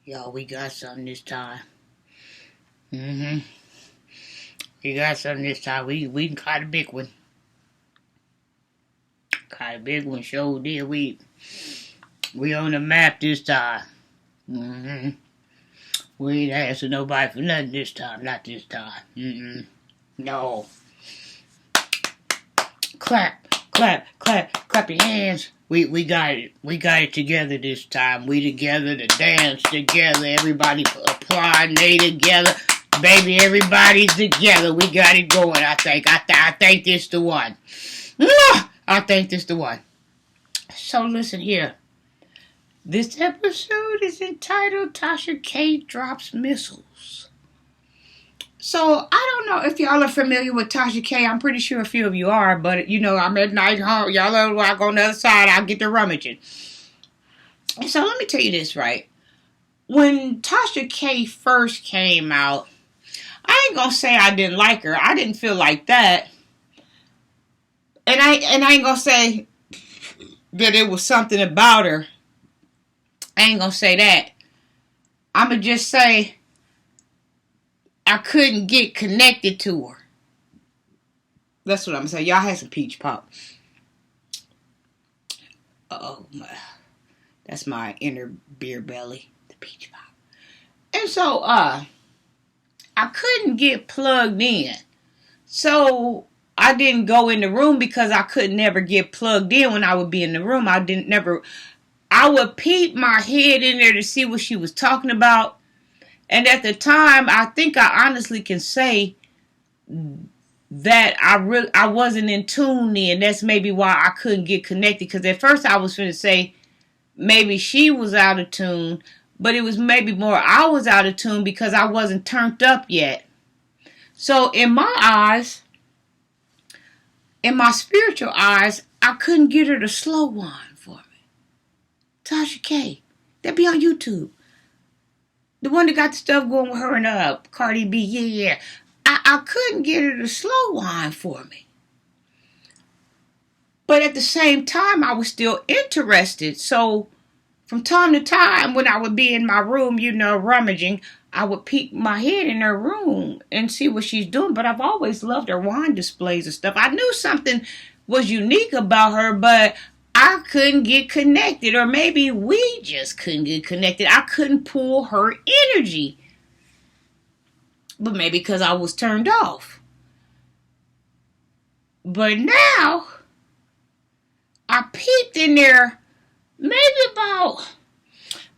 Y'all, we got something this time. We got something this time. We caught a big one. Caught a big one, sure did. We on the map this time. We ain't asking nobody for nothing this time. Not this time. No. Clap your hands. We got it. We got it together this time. We together to dance together. Everybody applaud. They together. Baby, everybody's together. We got it going, I think. I think this the one. I think this the one. So listen here. This episode is entitled Tasha K Drops Missiles. So, I don't know if y'all are familiar with Tasha K. I'm pretty sure a few of you are, but, I'm at night home. Y'all know when I go on the other side, I'll get to rummaging. And so, let me tell you this, right? When Tasha K first came out, I ain't gonna say I didn't like her. I didn't feel like that. And I ain't gonna say that it was something about her. I ain't gonna say that. I'ma just say I couldn't get connected to her. That's what I'm saying. Y'all had some peach pop. Oh my, that's my inner beer belly, the peach pop. And so I couldn't get plugged in. So I didn't go in the room because I could never get plugged in when I would be in the room. I would peep my head in there to see what she was talking about. And at the time, I think I honestly can say that I wasn't in tune then. That's maybe why I couldn't get connected. Because at first I was going to say maybe she was out of tune. But it was maybe more I was out of tune because I wasn't turned up yet. So in my eyes, in my spiritual eyes, I couldn't get her to slow wine for me. Tasha K. That be on YouTube. The one that got the stuff going with her and Cardi B. Yeah. I couldn't get her to slow wine for me. But at the same time, I was still interested. So from time to time, when I would be in my room, rummaging, I would peek my head in her room and see what she's doing. But I've always loved her wine displays and stuff. I knew something was unique about her, but I couldn't get connected. Or maybe we just couldn't get connected. I couldn't pull her energy. But maybe because I was turned off. But now, I peeked in there maybe about,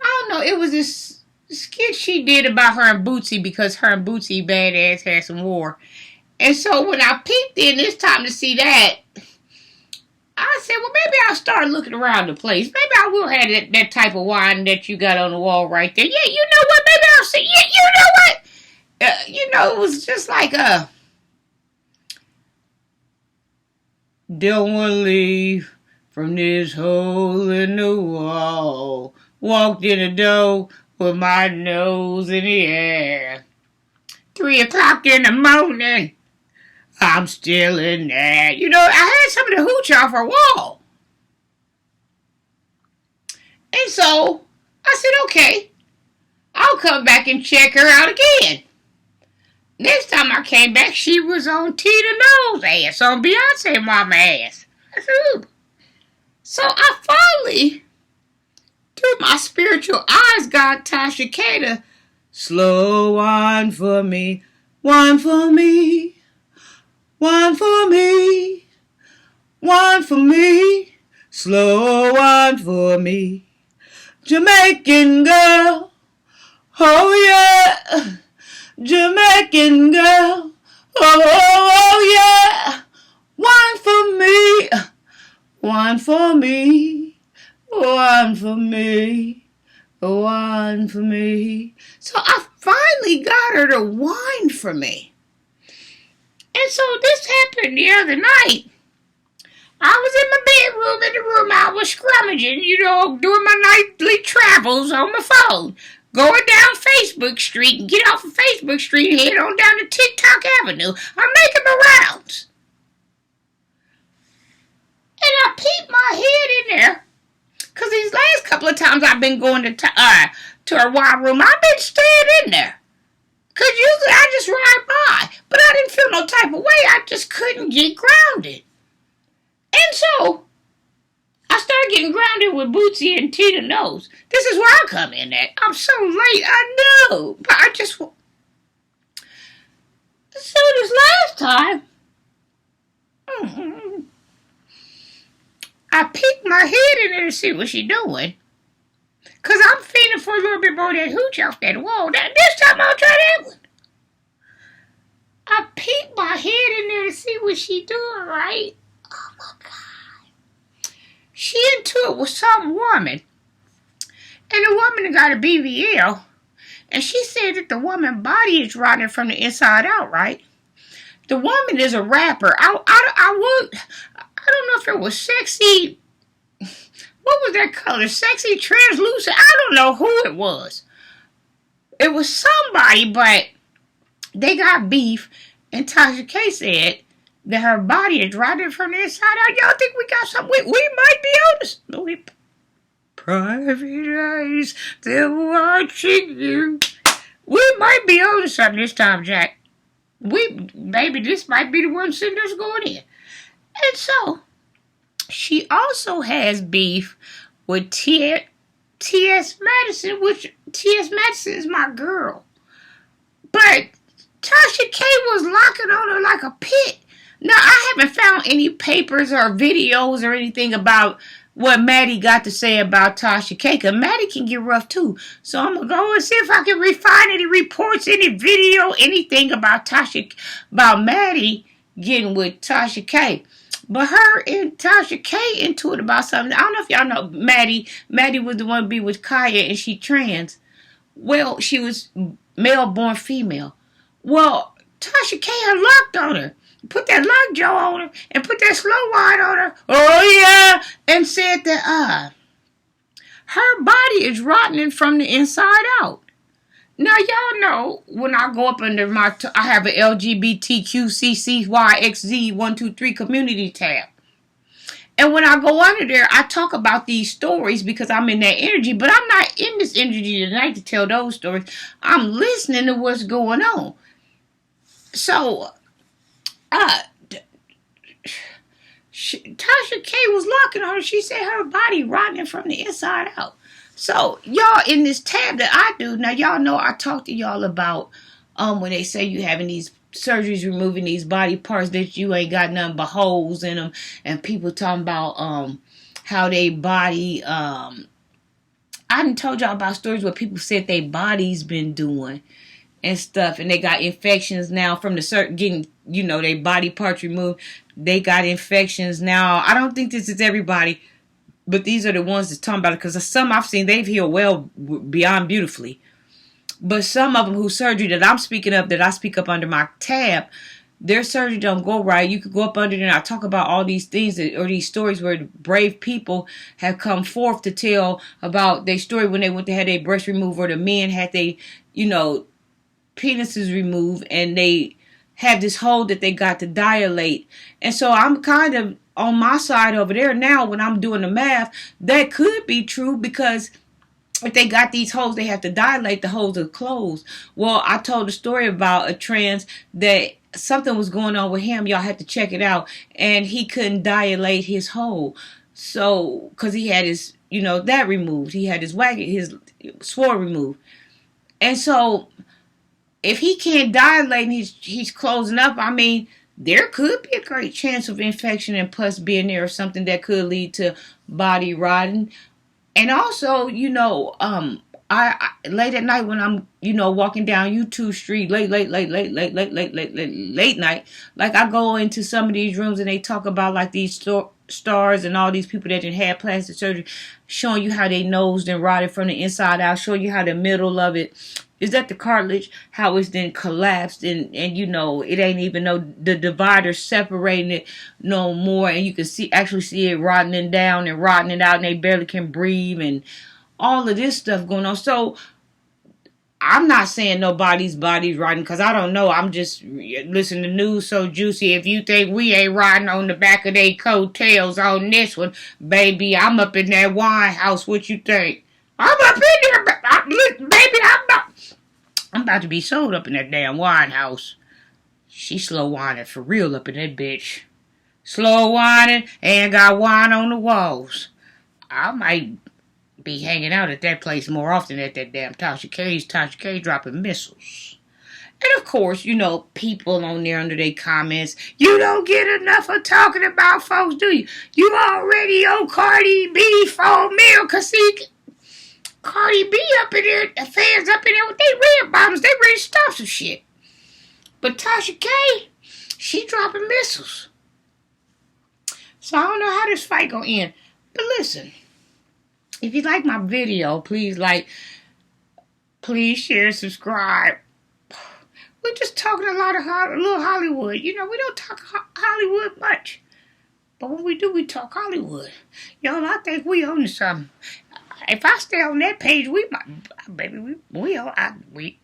I don't know, it was this skit she did about her and Bootsy because her and Bootsy badass had some war. And so when I peeked in this time to see that, I said, well, maybe I'll start looking around the place. Maybe I will have that type of wine that you got on the wall right there. Yeah, you know what? Maybe I'll see. Yeah, you know what? It was just like don't want to leave from this hole in the wall. Walked in the door with my nose in the air. 3 o'clock in the morning. I'm still in there. I had some of the hooch off her wall. And so, I said, okay, I'll come back and check her out again. Next time I came back, she was on Tina Knowles' ass, on Beyonce mama ass. I said, ooh. So I finally, through my spiritual eyes, got Tasha K to slow wine for me, wine for me. One for me, one for me, slow one for me. Jamaican girl, oh yeah, Jamaican girl, oh yeah. One for me, one for me, one for me, one for me. So I finally got her to whine for me. And so this happened the other night. I was in my bedroom, in the room I was scrummaging, doing my nightly travels on my phone. Going down Facebook Street and get off of Facebook Street and head on down to TikTok Avenue. I'm making my rounds. And I peeped my head in there. Because these last couple of times I've been going to to her wine room. I've been staying in there. Because usually I just ride by. But I didn't feel no type of way. I just couldn't get grounded. And so, I started getting grounded with Bootsy and Tina knows. This is where I come in at. I'm so late, I know. But I just... So this last time, I peeked my head in there to see what she doing. Because I'm feeling for a little bit more of that hooch off that wall. This time I'll try that one. I peeked my head in there to see what she doing, right? Oh, my God. She into it with some woman. And the woman got a BBL. And she said that the woman's body is rotting from the inside out, right? The woman is a rapper. I don't know if it was sexy. What was that color? Sexy, translucent? I don't know who it was. It was somebody, but they got beef. And Tasha K said that her body is rotting from the inside out. Y'all think we got something? We might be on this. Private eyes, they're watching you. We might be on to something this time, Jack. Maybe this might be the one sending us going in. And so, she also has beef with T.S. Madison, which T.S. Madison is my girl. But Tasha K was locking on her like a pit. Now, I haven't found any papers or videos or anything about what Maddie got to say about Tasha K, because Maddie can get rough too. So I'm going to go and see if I can find any reports, any video, anything about Maddie getting with Tasha K. But her and Tasha K into it about something. I don't know if y'all know Maddie. Maddie was the one to be with Kaya and she trans. Well, she was male born female. Well, Tasha K had locked on her. Put that lockjaw on her and put that slow wine on her. Oh, yeah. And said that her body is rotting from the inside out. Now, y'all know when I go up under I have an LGBTQCCYXZ123 community tab. And when I go under there, I talk about these stories because I'm in that energy. But I'm not in this energy tonight to tell those stories. I'm listening to what's going on. So, Tasha K was locking on her. She said her body rotting from the inside out. So, y'all in this tab that I do, now y'all know I talk to y'all about when they say you having these surgeries removing these body parts that you ain't got nothing but holes in them, and people talking about how they body I done told y'all about stories where people said their body's been doing and stuff, and they got infections now from the getting, their body parts removed. They got infections now. I don't think this is everybody, but these are the ones that's talking about it, because some I've seen, they've healed well beyond beautifully. But some of them whose surgery that I'm speaking of, that I speak up under my tab, their surgery don't go right. You could go up under there and I talk about all these things or these stories where brave people have come forth to tell about their story when they went to have their breast removed, or the men had their, penises removed, and they have this hole that they got to dilate. And so I'm kind of on my side over there now when I'm doing the math. That could be true, because if they got these holes, they have to dilate. The holes are closed. Well, I told a story about a trans that something was going on with him. Y'all have to check it out. And he couldn't dilate his hole. So, because he had his, that removed. He had his sword removed. And so, if he can't dilate and he's closing up, I mean, there could be a great chance of infection and pus being there, or something that could lead to body rotting. And also, I late at night when I'm, walking down YouTube Street late night, like I go into some of these rooms and they talk about like these stars and all these people that had plastic surgery, showing you how they nosed and rotted from the inside out, showing you how the middle of it is that the cartilage, how it's then collapsed, and it ain't even the divider separating it no more, and you can actually see it rotting down and rotting out, and they barely can breathe, and all of this stuff going on. So I'm not saying nobody's body's rotting, because I don't know. I'm just listening to news so juicy. If you think we ain't riding on the back of their coattails on this one, baby, I'm up in that wine house. What you think? I'm up in there. about to be sold up in that damn wine house. She slow whining for real up in that bitch. Slow whining and got wine on the walls. I might be hanging out at that place more often at that damn Tasha K dropping missiles. And of course, people on there under their comments, you don't get enough of talking about folks, do you? You already on Cardi B 4 mil, cause see, Cardi B up in there, the fans up in there with their red bottoms, they ready to stop some shit. But Tasha K, she dropping missiles. So I don't know how this fight gonna end. But listen, if you like my video, please share, subscribe. We're just talking a lot of little Hollywood. We don't talk Hollywood much. But when we do, we talk Hollywood. Y'all, I think we own something. If I stay on that page, we might, baby, we